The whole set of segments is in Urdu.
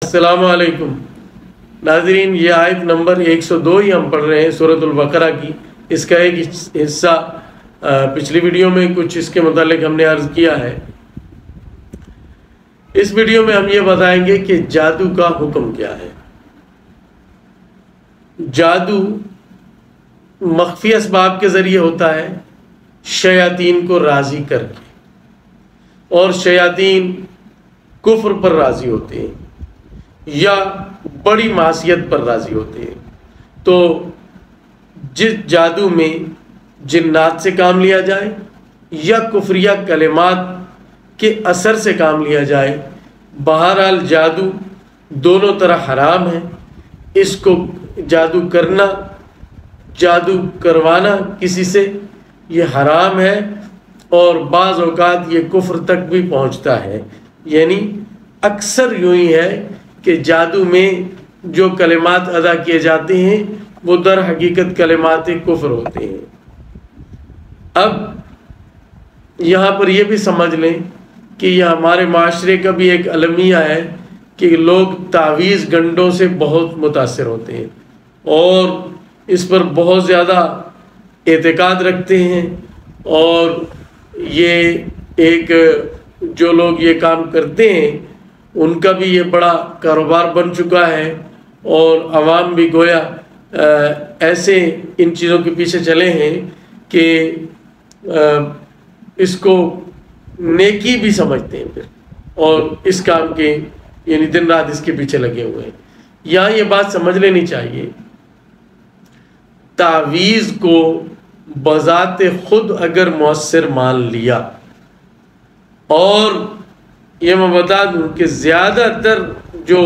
السلام علیکم ناظرین، یہ آیت نمبر 102 ہی ہم پڑھ رہے ہیں سورۃ البقرہ کی۔ اس کا ایک حصہ پچھلی ویڈیو میں کچھ اس کے متعلق ہم نے عرض کیا ہے۔ اس ویڈیو میں ہم یہ بتائیں گے کہ جادو کا حکم کیا ہے۔ جادو مخفی اسباب کے ذریعے ہوتا ہے، شیاطین کو راضی کر کے، اور شیاطین کفر پر راضی ہوتے ہیں یا بڑی معصیت پر راضی ہوتے ہیں۔ تو جس جادو میں جنات سے کام لیا جائے یا کفریہ کلمات کے اثر سے کام لیا جائے، بہرحال جادو دونوں طرح حرام ہے۔ اس کو جادو کرنا، جادو کروانا کسی سے، یہ حرام ہے، اور بعض اوقات یہ کفر تک بھی پہنچتا ہے۔ یعنی اکثر یوں ہی ہے کہ جادو میں جو کلمات ادا کیے جاتے ہیں وہ در حقیقت کلمات کفر ہوتے ہیں۔ اب یہاں پر یہ بھی سمجھ لیں کہ یہ ہمارے معاشرے کا بھی ایک المیہ ہے کہ لوگ تعویذ گنڈوں سے بہت متاثر ہوتے ہیں اور اس پر بہت زیادہ اعتقاد رکھتے ہیں، اور یہ ایک جو لوگ یہ کام کرتے ہیں ان کا بھی یہ بڑا کاروبار بن چکا ہے، اور عوام بھی گویا ایسے ان چیزوں کے پیچھے چلے ہیں کہ اس کو نیکی بھی سمجھتے ہیں پھر، اور اس کام کے یعنی دن رات اس کے پیچھے لگے ہوئے ہیں۔ یہاں یہ بات سمجھ لینی چاہیے، تعویذ کو بذات خود اگر مؤثر مان لیا، اور یہ میں بتا دوں کہ زیادہ تر جو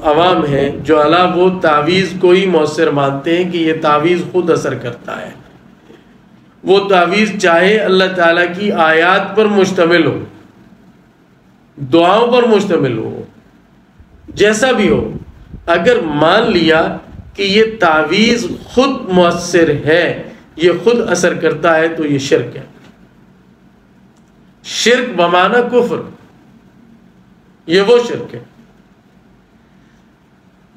عوام ہیں جو وہ تعویذ کو ہی مؤثر مانتے ہیں کہ یہ تعویذ خود اثر کرتا ہے۔ وہ تعویذ چاہے اللہ تعالیٰ کی آیات پر مشتمل ہو، دعاؤں پر مشتمل ہو، جیسا بھی ہو، اگر مان لیا کہ یہ تعویذ خود مؤثر ہے، یہ خود اثر کرتا ہے، تو یہ شرک ہے۔ شرک بمعنی کفر، یہ وہ شرک ہے۔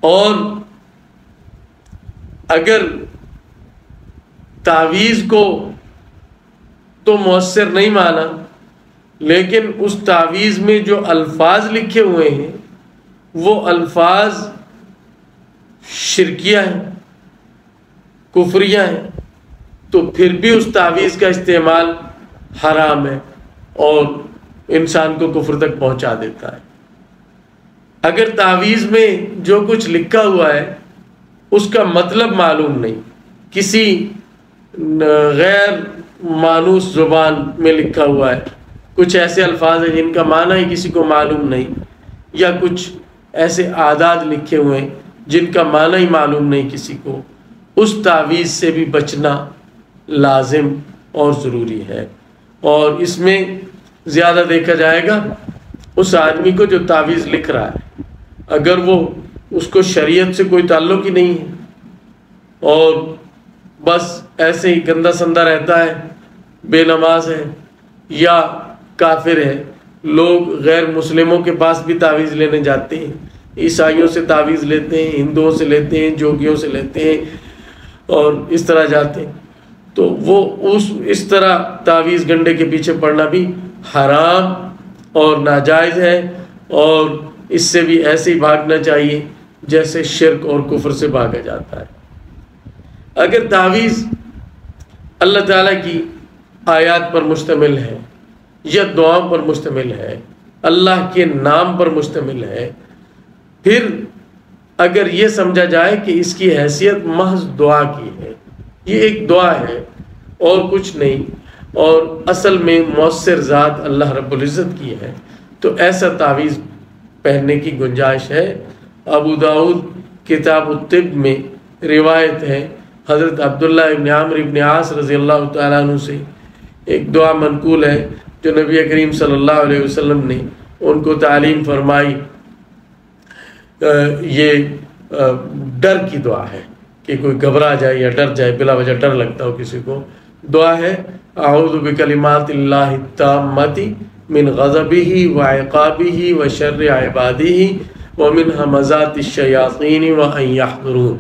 اور اگر تعویذ کو تو مؤثر نہیں مانا، لیکن اس تعویذ میں جو الفاظ لکھے ہوئے ہیں وہ الفاظ شرکیہ ہیں، کفریہ ہیں، تو پھر بھی اس تعویذ کا استعمال حرام ہے اور انسان کو کفر تک پہنچا دیتا ہے۔ اگر تعویذ میں جو کچھ لکھا ہوا ہے اس کا مطلب معلوم نہیں، کسی غیر مانوس زبان میں لکھا ہوا ہے، کچھ ایسے الفاظ ہیں جن کا معنی ہی کسی کو معلوم نہیں، یا کچھ ایسے اعداد لکھے ہوئے ہیں جن کا معنی ہی معلوم نہیں کسی کو، اس تعویذ سے بھی بچنا لازم اور ضروری ہے۔ اور اس میں زیادہ دیکھا جائے گا اس آدمی کو جو تعویذ لکھ رہا ہے، اگر وہ اس کو شریعت سے کوئی تعلق ہی نہیں ہے اور بس ایسے ہی گندا سندہ رہتا ہے، بے نماز ہے یا کافر ہے، لوگ غیر مسلموں کے پاس بھی تعویذ لینے جاتے ہیں، عیسائیوں سے تعویذ لیتے ہیں، ہندوؤں سے لیتے ہیں، جوگیوں سے لیتے ہیں، اور اس طرح جاتے ہیں، تو وہ اس طرح تعویذ گنڈے کے پیچھے پڑنا بھی حرام اور ناجائز ہے، اور اس سے بھی ایسے ہی بھاگنا چاہیے جیسے شرک اور کفر سے بھاگا جاتا ہے۔ اگر تعویذ اللہ تعالیٰ کی آیات پر مشتمل ہے یا دعاؤں پر مشتمل ہے، اللہ کے نام پر مشتمل ہے، پھر اگر یہ سمجھا جائے کہ اس کی حیثیت محض دعا کی ہے، یہ ایک دعا ہے اور کچھ نہیں، اور اصل میں مؤثر ذات اللہ رب العزت کی ہے، تو ایسا تعویذ پہننے کی گنجائش ہے۔ ابو داؤد کتاب الطب میں روایت ہے، حضرت عبداللہ ابن عامر ابن عاص رضی اللہ تعالیٰ عنہ سے ایک دعا منقول ہے جو نبی کریم صلی اللہ علیہ وسلم نے ان کو تعلیم فرمائی۔ یہ ڈر کی دعا ہے کہ کوئی گھبرا جائے یا ڈر جائے، بلا وجہ ڈر لگتا ہو کسی کو، دعا ہے اعوذ بکلمات اللہ التامۃ من غضبہ وعقابہ وشر عبادہ ومن همزات الشیاطین وان یحضرون۔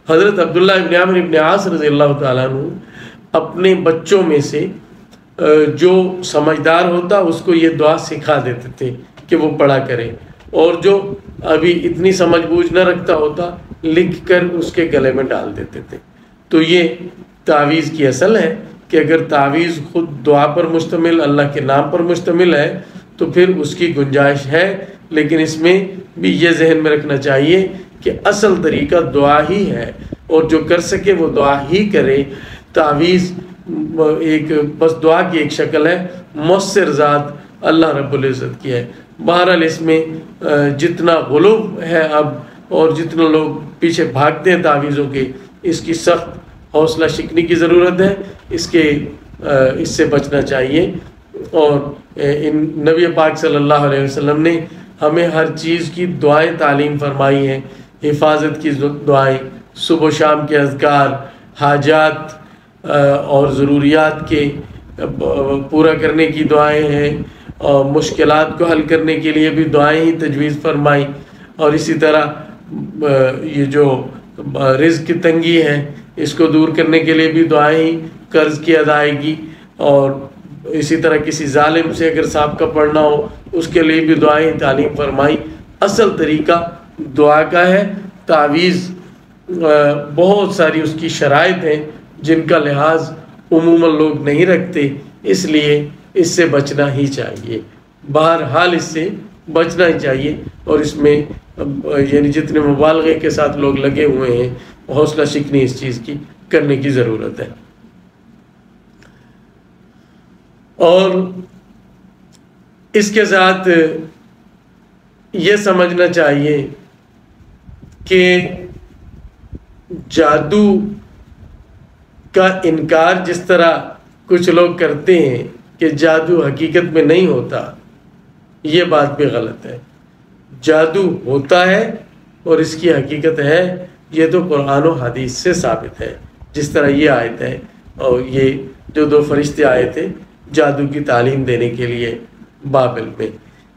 حضرت عبداللہ ابن عمرو ابن عاص رضی اللہ تعالیٰ عنہ اپنے بچوں میں سے جو سمجھدار ہوتا اس کو یہ دعا سکھا دیتے تھے کہ وہ پڑھا کرے، اور جو ابھی اتنی سمجھ بوجھ نہ رکھتا ہوتا لکھ کر اس کے گلے میں ڈال دیتے تھے۔ تو یہ تعویذ کی اصل ہے کہ اگر تعویذ خود دعا پر مشتمل، اللہ کے نام پر مشتمل ہے تو پھر اس کی گنجائش ہے، لیکن اس میں بھی یہ ذہن میں رکھنا چاہیے کہ اصل طریقہ دعا ہی ہے، اور جو کر سکے وہ دعا ہی کرے۔ تعویذ ایک بس دعا کی ایک شکل ہے، مؤثر ذات اللہ رب العزت کی ہے۔ بہرحال اس میں جتنا غلو ہے اب اور جتنا لوگ پیچھے بھاگتے ہیں تعویذوں کے، اس کی سخت حوصلہ شکنی کی ضرورت ہے، اس سے بچنا چاہیے۔ اور نبی پاک صلی اللہ علیہ وسلم نے ہمیں ہر چیز کی دعائیں تعلیم فرمائی ہیں، حفاظت کی دعائیں، صبح و شام کے اذکار، حاجات اور ضروریات کے پورا کرنے کی دعائیں ہیں، اور مشکلات کو حل کرنے کے لیے بھی دعائیں ہی تجویز فرمائی، اور اسی طرح یہ جو رزق کی تنگی ہے اس کو دور کرنے کے لیے بھی دعائیں ہی، قرض کی ادائیگی، اور اسی طرح کسی ظالم سے اگر سابقہ پڑھنا ہو اس کے لیے بھی دعائیں تعلیم فرمائی۔ اصل طریقہ دعا کا ہے۔ تعویذ بہت ساری اس کی شرائط ہیں جن کا لحاظ عموماً لوگ نہیں رکھتے، اس لیے اس سے بچنا ہی چاہیے، بہرحال اس سے بچنا ہی چاہیے۔ اور اس میں یعنی جتنے مبالغے کے ساتھ لوگ لگے ہوئے ہیں، حوصلہ شکنی اس چیز کی کرنے کی ضرورت ہے۔ اور اس کے ساتھ یہ سمجھنا چاہیے کہ جادو کا انکار جس طرح کچھ لوگ کرتے ہیں کہ جادو حقیقت میں نہیں ہوتا، یہ بات بھی غلط ہے۔ جادو ہوتا ہے اور اس کی حقیقت ہے، یہ تو قرآن و حدیث سے ثابت ہے۔ جس طرح یہ آیت ہے اور یہ جو 2 فرشتے آئے تھے جادو کی تعلیم دینے کے لیے بابل میں،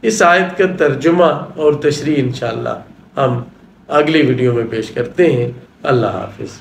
اس آیت کا ترجمہ اور تشریح انشاءاللہ ہم اگلی ویڈیو میں پیش کرتے ہیں۔ اللہ حافظ۔